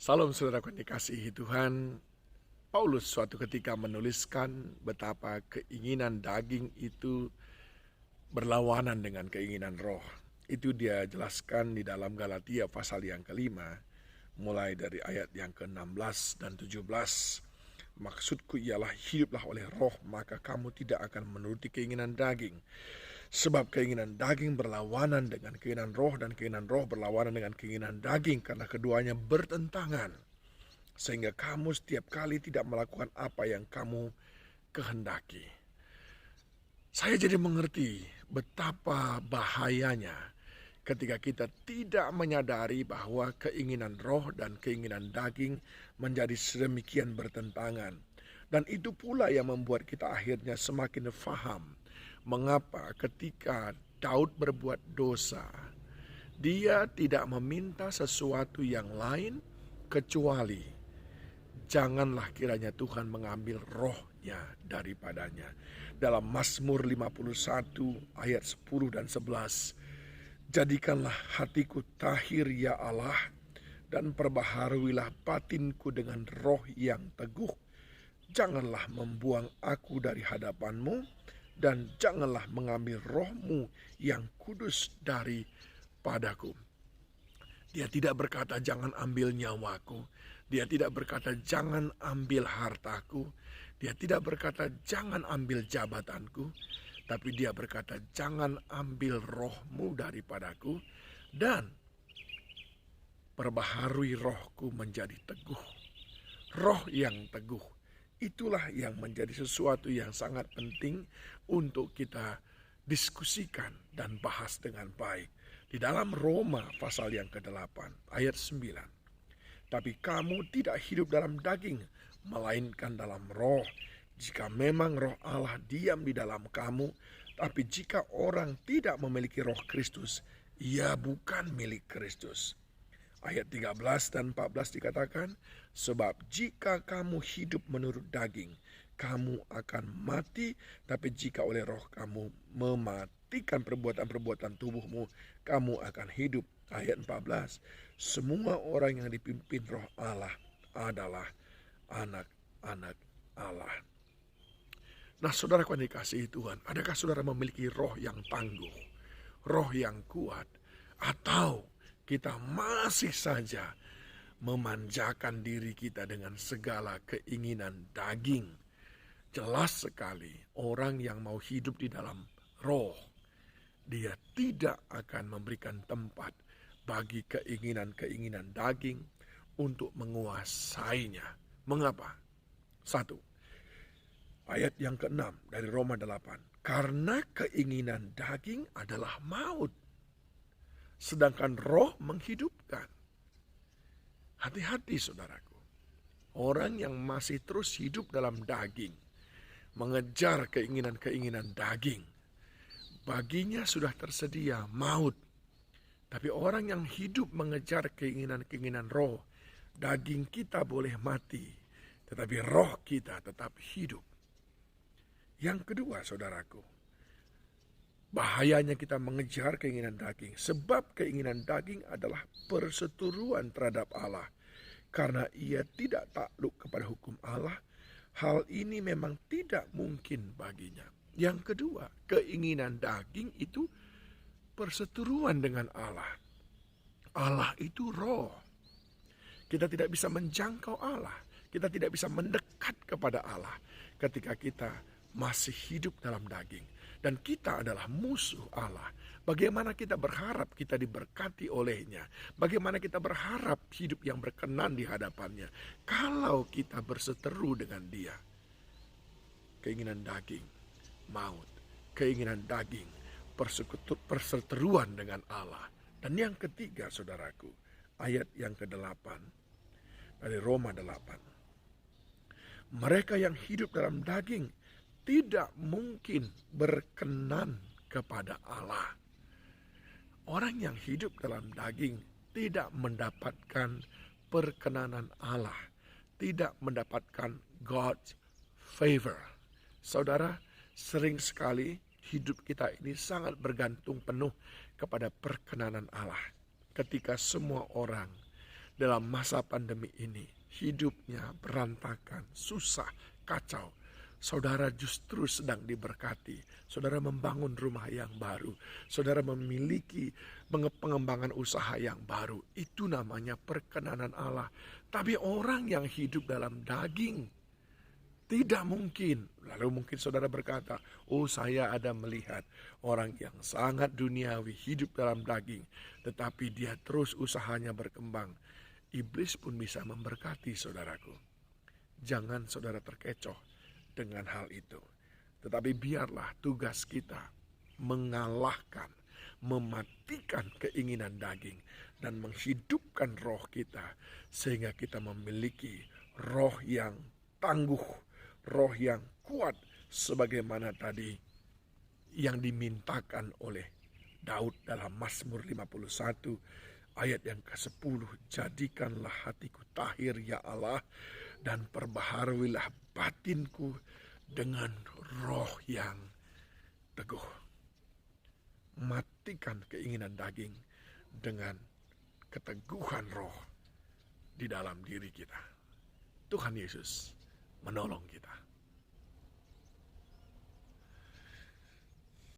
Salam saudaraku yang dikasihi Tuhan. Paulus suatu ketika menuliskan betapa keinginan daging itu berlawanan dengan keinginan roh. Itu dia jelaskan di dalam Galatia pasal yang kelima, mulai dari ayat yang ke-16 dan 17. Maksudku ialah hiduplah oleh roh, maka kamu tidak akan menuruti keinginan daging. Sebab keinginan daging berlawanan dengan keinginan roh, dan keinginan roh berlawanan dengan keinginan daging, karena keduanya bertentangan. Sehingga kamu setiap kali tidak melakukan apa yang kamu kehendaki. Saya jadi mengerti betapa bahayanya ketika kita tidak menyadari bahwa keinginan roh dan keinginan daging menjadi sedemikian bertentangan. Dan itu pula yang membuat kita akhirnya semakin faham mengapa ketika Daud berbuat dosa, dia tidak meminta sesuatu yang lain kecuali janganlah kiranya Tuhan mengambil rohnya daripadanya. Dalam Mazmur 51 ayat 10 dan 11. Jadikanlah hatiku tahir ya Allah, dan perbaharuilah batinku dengan roh yang teguh. Janganlah membuang aku dari hadapanmu, dan janganlah mengambil rohmu yang kudus daripadaku. Dia tidak berkata jangan ambil nyawaku. Dia tidak berkata jangan ambil hartaku. Dia tidak berkata jangan ambil jabatanku. Tapi dia berkata jangan ambil rohmu daripadaku. Dan perbaharui rohku menjadi teguh. Roh yang teguh. Itulah yang menjadi sesuatu yang sangat penting untuk kita diskusikan dan bahas dengan baik. Di dalam Roma pasal yang ke-8 ayat 9. Tapi kamu tidak hidup dalam daging, melainkan dalam roh. Jika memang roh Allah diam di dalam kamu, tapi jika orang tidak memiliki roh Kristus, ia bukan milik Kristus. Ayat 13 dan 14 dikatakan, sebab jika kamu hidup menurut daging, kamu akan mati, tapi jika oleh roh kamu mematikan perbuatan-perbuatan tubuhmu, kamu akan hidup. Ayat 14, semua orang yang dipimpin roh Allah adalah anak-anak Allah. Nah, saudaraku yang dikasihi Tuhan, adakah saudara memiliki roh yang tangguh, roh yang kuat, atau kita masih saja memanjakan diri kita dengan segala keinginan daging? Jelas sekali orang yang mau hidup di dalam roh, dia tidak akan memberikan tempat bagi keinginan-keinginan daging untuk menguasainya. Mengapa? 1. Ayat yang ke-6 dari Roma 8. Karena keinginan daging adalah maut, sedangkan roh menghidupkan. Hati-hati saudaraku. Orang yang masih terus hidup dalam daging, mengejar keinginan-keinginan daging, baginya sudah tersedia maut. Tapi orang yang hidup mengejar keinginan-keinginan roh, daging kita boleh mati, tetapi roh kita tetap hidup. Yang kedua saudaraku, bahayanya kita mengejar keinginan daging, sebab keinginan daging adalah perseteruan terhadap Allah. Karena ia tidak takluk kepada hukum Allah, hal ini memang tidak mungkin baginya. Yang kedua, keinginan daging itu perseteruan dengan Allah. Allah itu roh. Kita tidak bisa menjangkau Allah. Kita tidak bisa mendekat kepada Allah ketika kita masih hidup dalam daging. Dan kita adalah musuh Allah. Bagaimana kita berharap kita diberkati olehnya? Bagaimana kita berharap hidup yang berkenan di hadapannya kalau kita berseteru dengan dia? Keinginan daging, maut. Keinginan daging, perseteruan dengan Allah. Dan yang ketiga saudaraku, ayat yang ke-8 dari Roma 8. Mereka yang hidup dalam daging tidak mungkin berkenan kepada Allah. Orang yang hidup dalam daging tidak mendapatkan perkenanan Allah, tidak mendapatkan God's favor. Saudara, sering sekali hidup kita ini sangat bergantung penuh kepada perkenanan Allah. Ketika semua orang dalam masa pandemi ini hidupnya berantakan, susah, kacau. Saudara justru sedang diberkati. Saudara membangun rumah yang baru. Saudara memiliki pengembangan usaha yang baru. Itu namanya perkenanan Allah. Tapi orang yang hidup dalam daging, tidak mungkin. Lalu mungkin saudara berkata, oh saya ada melihat orang yang sangat duniawi hidup dalam daging. Tetapi dia terus usahanya berkembang. Iblis pun bisa memberkati saudaraku. Jangan saudara terkecoh dengan hal itu. Tetapi biarlah tugas kita mengalahkan, mematikan keinginan daging dan menghidupkan roh kita sehingga kita memiliki roh yang tangguh, roh yang kuat sebagaimana tadi yang dimintakan oleh Daud dalam Mazmur 51 ayat yang ke-10. Jadikanlah hatiku tahir ya Allah, dan perbaharuilah batinku dengan roh yang teguh. Matikan keinginan daging dengan keteguhan roh di dalam diri kita. Tuhan Yesus menolong kita.